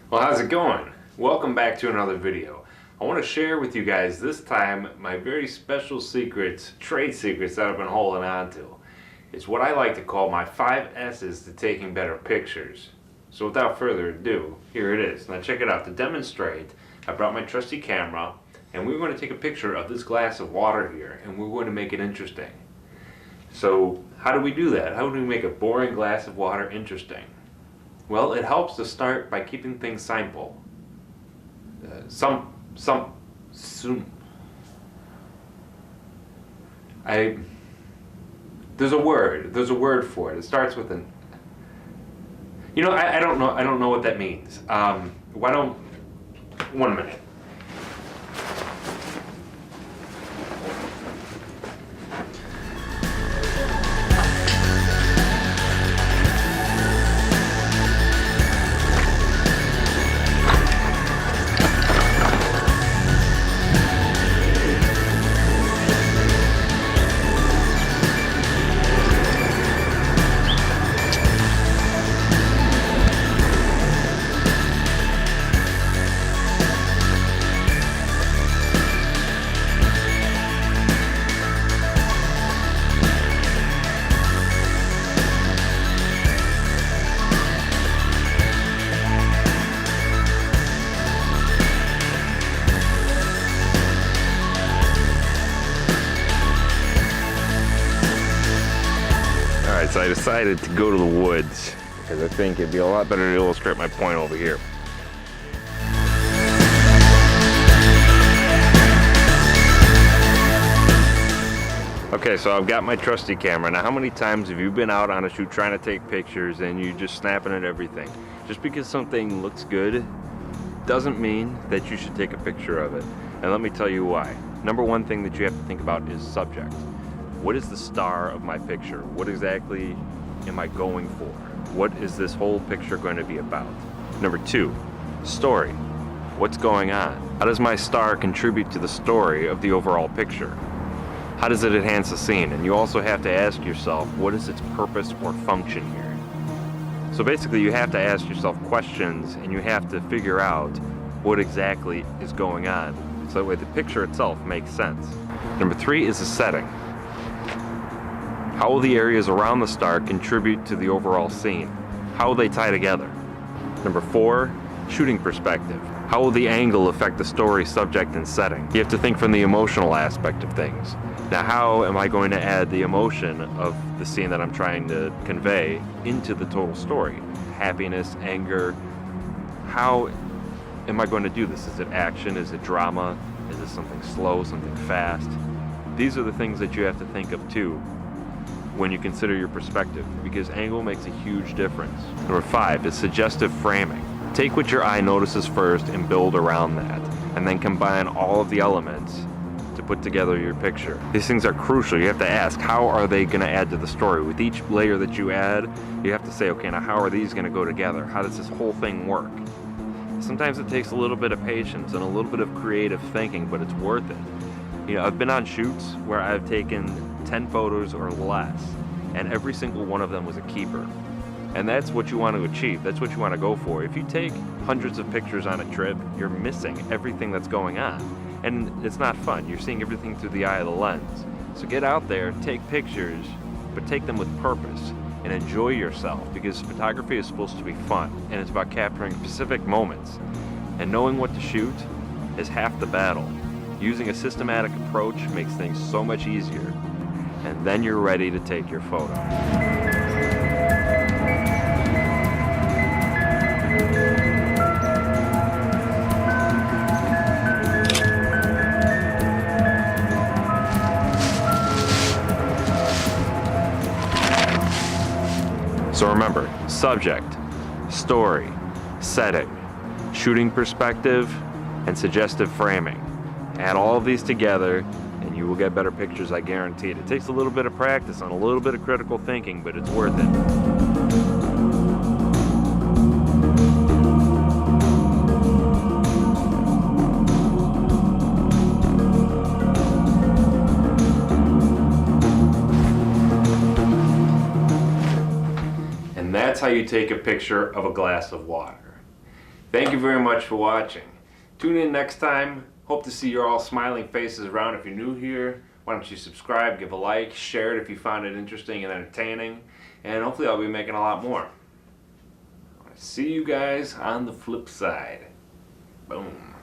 Well, how's it going? Welcome back to another video. I want to share with you guys this time my very special secrets, trade secrets that I've been holding on to. It's what I like to call my 5 S's to taking better pictures. So without further ado, here it is. Now check it out. To demonstrate, I brought my trusty camera and we're going to take a picture of this glass of water here and we're going to make it interesting. So how do we do that? How do we make a boring glass of water interesting? Well, it helps to start by keeping things simple. There's a word for it. It starts with an. I don't know what that means. Why don't? 1 minute. So I decided to go to the woods because I think it'd be a lot better to illustrate my point over here. Okay, so I've got my trusty camera. Now, how many times have you been out on a shoot trying to take pictures and you're just snapping at everything? Just because something looks good doesn't mean that you should take a picture of it. And let me tell you why. Number one thing that you have to think about is subject. What is the star of my picture? What exactly am I going for? What is this whole picture going to be about? Number two, story. What's going on? How does my star contribute to the story of the overall picture? How does it enhance the scene? And you also have to ask yourself, what is its purpose or function here? So basically you have to ask yourself questions and you have to figure out what exactly is going on. So that way the picture itself makes sense. Number three is the setting. How will the areas around the star contribute to the overall scene? How will they tie together? Number four, shooting perspective. How will the angle affect the story, subject, and setting? You have to think from the emotional aspect of things. Now, how am I going to add the emotion of the scene that I'm trying to convey into the total story? Happiness, anger. How am I going to do this? Is it action? Is it drama? Is it something slow, something fast? These are the things that you have to think of too when you consider your perspective, because angle makes a huge difference. Number five is suggestive framing. Take what your eye notices first and build around that, and then combine all of the elements to put together your picture. These things are crucial. You have to ask, how are they going to add to the story? With each layer that you add, you have to say, okay, now how are these going to go together? How does this whole thing work? Sometimes it takes a little bit of patience and a little bit of creative thinking, but it's worth it. I've been on shoots where I've taken 10 photos or less, and every single one of them was a keeper. And that's what you want to achieve. That's what you want to go for. If you take hundreds of pictures on a trip, you're missing everything that's going on. And it's not fun. You're seeing everything through the eye of the lens. So get out there, take pictures, but take them with purpose and enjoy yourself, because photography is supposed to be fun, and it's about capturing specific moments. And knowing what to shoot is half the battle. Using a systematic approach makes things so much easier, and then you're ready to take your photo. So remember, subject, story, setting, shooting perspective, and suggestive framing. Add all of these together and you will get better pictures, I guarantee it. It takes a little bit of practice and a little bit of critical thinking, but it's worth it. That's how you take a picture of a glass of water. Thank you very much for watching. Tune in next time. Hope to see your all smiling faces around. If you're new here, why don't you subscribe, give a like, share it if you found it interesting and entertaining, and hopefully I'll be making a lot more. See you guys on the flip side. Boom.